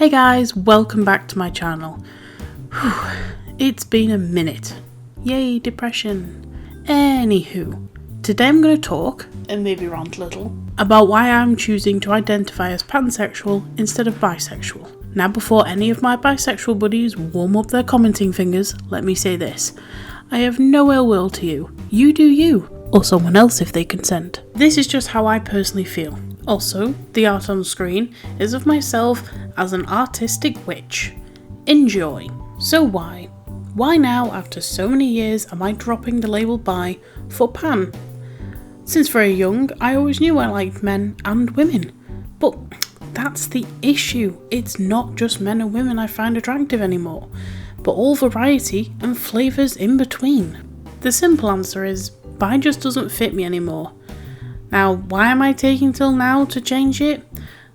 Hey guys, welcome back to my channel. It's been a minute. Yay, depression. Anywho, today I'm going to talk, and maybe rant a little, about why I'm choosing to identify as pansexual instead of bisexual. Now, before any of my bisexual buddies warm up their commenting fingers, let me say this. I have no ill will to you. You do you, or someone else if they consent. This is just how I personally feel. Also, the art on screen is of myself as an artistic witch. Enjoy. So why? Why now, after so many years, am I dropping the label bi for pan? Since very young, I always knew I liked men and women. But that's the issue. It's not just men and women I find attractive anymore, but all variety and flavours in between. The simple answer is, bi just doesn't fit me anymore. Now, why am I taking till now to change it?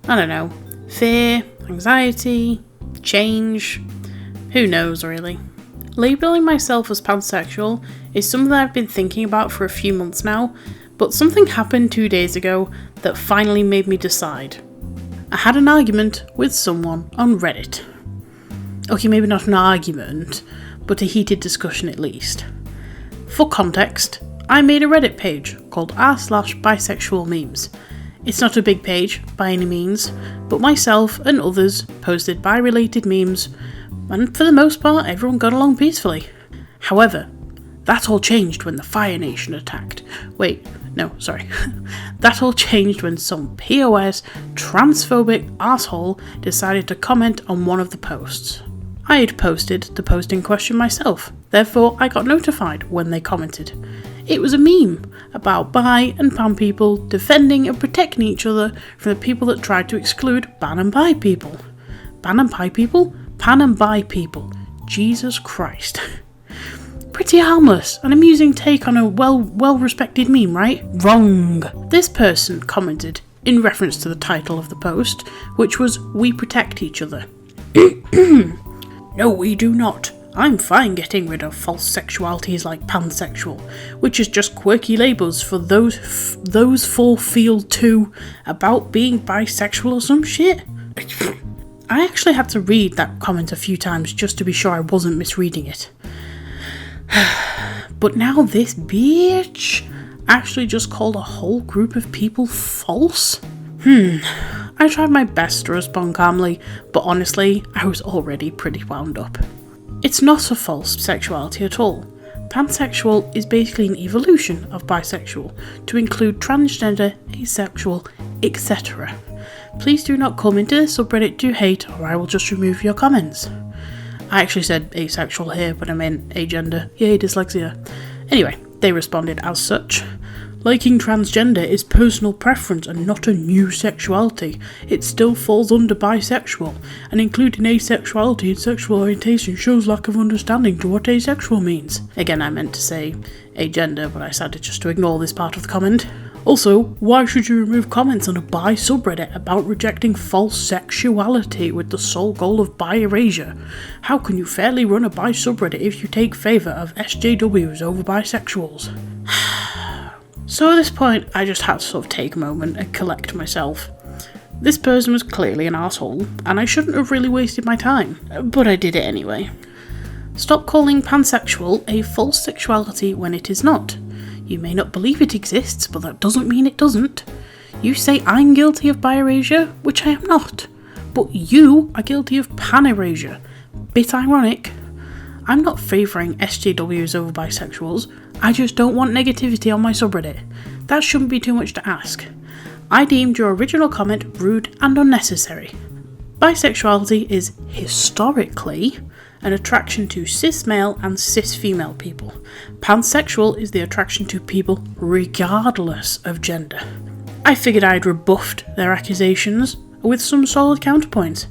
I don't know. Fear, anxiety, change, who knows really. Labelling myself as pansexual is something that I've been thinking about for a few months now, but something happened 2 days ago that finally made me decide. I had an argument with someone on Reddit. Okay, maybe not an argument, but a heated discussion at least. For context, I made a Reddit page called r/bisexual memes. It's not a big page by any means, but myself and others posted bi-related memes, and for the most part everyone got along peacefully. However, that all changed when the Fire Nation attacked. That all changed when some POS transphobic asshole decided to comment on one of the posts. I had posted the post in question myself, therefore I got notified when they commented. It was a meme about bi and pan people defending and protecting each other from the people that tried to exclude pan and bi people. Pan and bi people? Pan and bi people. Jesus Christ. Pretty harmless, an amusing take on a well-respected meme, right? Wrong. This person commented in reference to the title of the post, which was, "We protect each other." No, we do not. I'm fine getting rid of false sexualities like pansexual, which is just quirky labels for those full feel too about being bisexual or some shit. I actually had to read that comment a few times just to be sure I wasn't misreading it. But now this bitch actually just called a whole group of people false? I tried my best to respond calmly, but honestly, I was already pretty wound up. It's not a false sexuality at all. Pansexual is basically an evolution of bisexual to include transgender, asexual, etc. Please do not come into this subreddit to hate or I will just remove your comments. I actually said asexual here, but I meant agender. Yay, dyslexia. Anyway, they responded as such. Liking transgender is personal preference and not a new sexuality. It still falls under bisexual, and including asexuality in sexual orientation shows lack of understanding to what asexual means. Again, I meant to say agender, but I decided just to ignore this part of the comment. Also, why should you remove comments on a bi subreddit about rejecting false sexuality with the sole goal of bi erasure? How can you fairly run a bi subreddit if you take favour of SJWs over bisexuals? So at this point, I just had to sort of take a moment and collect myself. This person was clearly an asshole, and I shouldn't have really wasted my time, but I did it anyway. Stop calling pansexual a false sexuality when it is not. You may not believe it exists, but that doesn't mean it doesn't. You say I'm guilty of bi-erasure, which I am not, but you are guilty of pan-erasure. Bit ironic. I'm not favouring SJWs over bisexuals, I just don't want negativity on my subreddit. That shouldn't be too much to ask. I deemed your original comment rude and unnecessary. Bisexuality is historically an attraction to cis male and cis female people. Pansexual is the attraction to people regardless of gender. I figured I'd rebuffed their accusations with some solid counterpoints,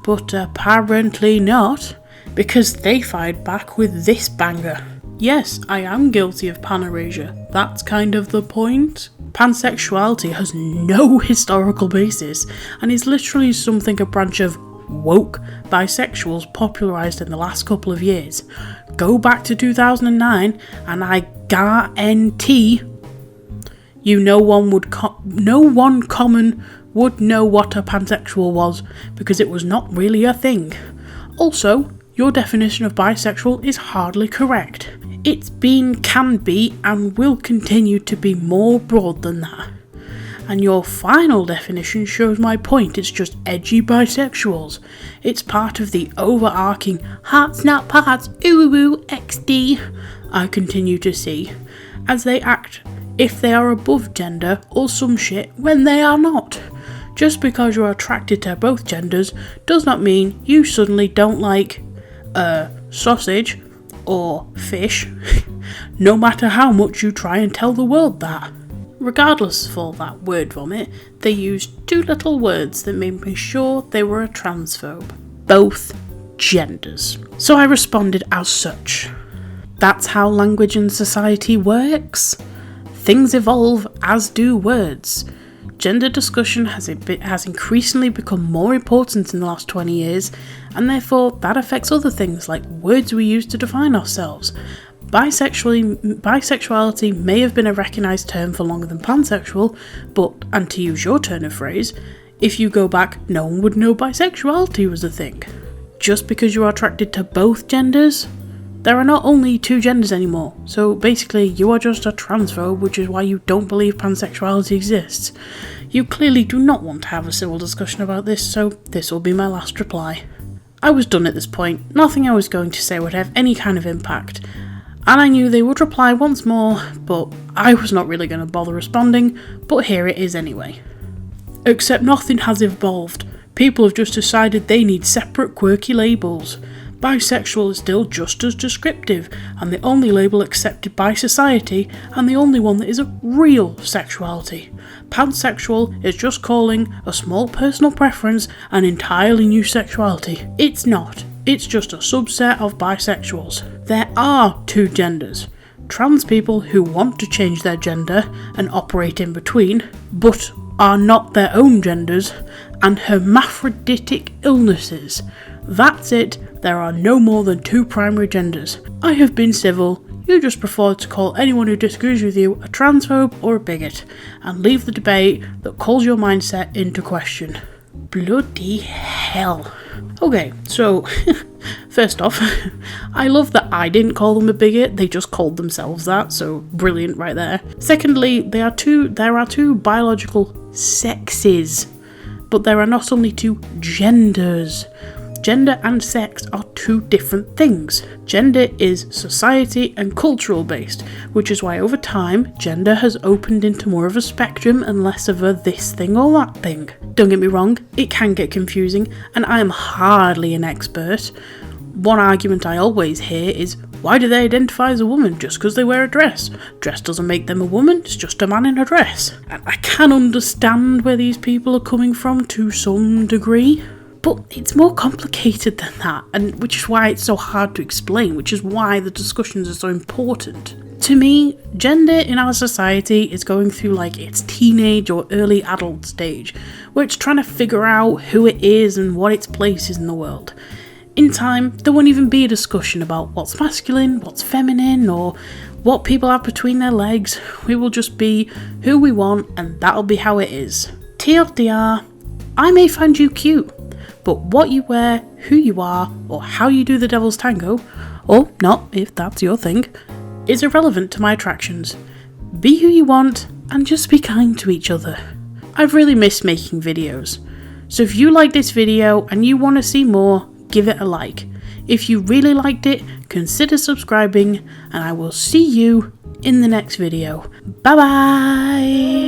but apparently not, because they fired back with this banger. Yes, I am guilty of pan-erasure. That's kind of the point. Pansexuality has no historical basis and is literally something a branch of woke bisexuals popularised in the last couple of years. Go back to 2009 and I guarantee you no one common would know what a pansexual was, because it was not really a thing. Also, your definition of bisexual is hardly correct. It's been, can be, and will continue to be more broad than that. And your final definition shows my point. It's just edgy bisexuals. It's part of the overarching hearts not parts ooh XD I continue to see, as they act if they are above gender or some shit when they are not. Just because you're attracted to both genders does not mean you suddenly don't like sausage or fish, no matter how much you try and tell the world that. Regardless of all that word vomit, they used two little words that made me sure they were a transphobe. Both genders. So I responded as such. That's how language and society works. Things evolve, as do words. Gender discussion has increasingly become more important in the last 20 years, and therefore that affects other things like words we use to define ourselves. Bisexuality may have been a recognised term for longer than pansexual, but, and to use your turn of phrase, if you go back, no one would know bisexuality was a thing. Just because you are attracted to both genders, there are not only two genders anymore, so basically you are just a transphobe, which is why you don't believe pansexuality exists. You clearly do not want to have a civil discussion about this, so this will be my last reply. I was done at this point. Nothing I was going to say would have any kind of impact, and I knew they would reply once more, but I was not really going to bother responding, but here it is anyway. Except nothing has evolved. People have just decided they need separate quirky labels. Bisexual is still just as descriptive, and the only label accepted by society, and the only one that is a real sexuality. Pansexual is just calling a small personal preference an entirely new sexuality. It's not. It's just a subset of bisexuals. There are two genders. Trans people who want to change their gender and operate in between, but are not their own genders, and hermaphroditic illnesses. That's it. There are no more than two primary genders. I have been civil. You just prefer to call anyone who disagrees with you a transphobe or a bigot, and leave the debate that calls your mindset into question. Bloody hell. Okay, so, first off, I love that I didn't call them a bigot, they just called themselves that, so brilliant right there. Secondly, there are two biological sexes, but there are not only two genders. Gender and sex are two different things. Gender is society and cultural based, which is why over time, gender has opened into more of a spectrum and less of a this thing or that thing. Don't get me wrong, it can get confusing, and I am hardly an expert. One argument I always hear is, why do they identify as a woman just because they wear a dress? Dress doesn't make them a woman, it's just a man in a dress. And I can understand where these people are coming from to some degree. But it's more complicated than that, and which is why it's so hard to explain, which is why the discussions are so important. To me, gender in our society is going through like its teenage or early adult stage, where it's trying to figure out who it is and what its place is in the world. In time, there won't even be a discussion about what's masculine, what's feminine, or what people have between their legs. We will just be who we want, and that'll be how it is. TLDR, I may find you cute, but what you wear, who you are, or how you do the devil's tango, or not if that's your thing, is irrelevant to my attractions. Be who you want, and just be kind to each other. I've really missed making videos, so if you like this video and you want to see more, give it a like. If you really liked it, consider subscribing, and I will see you in the next video. Bye bye!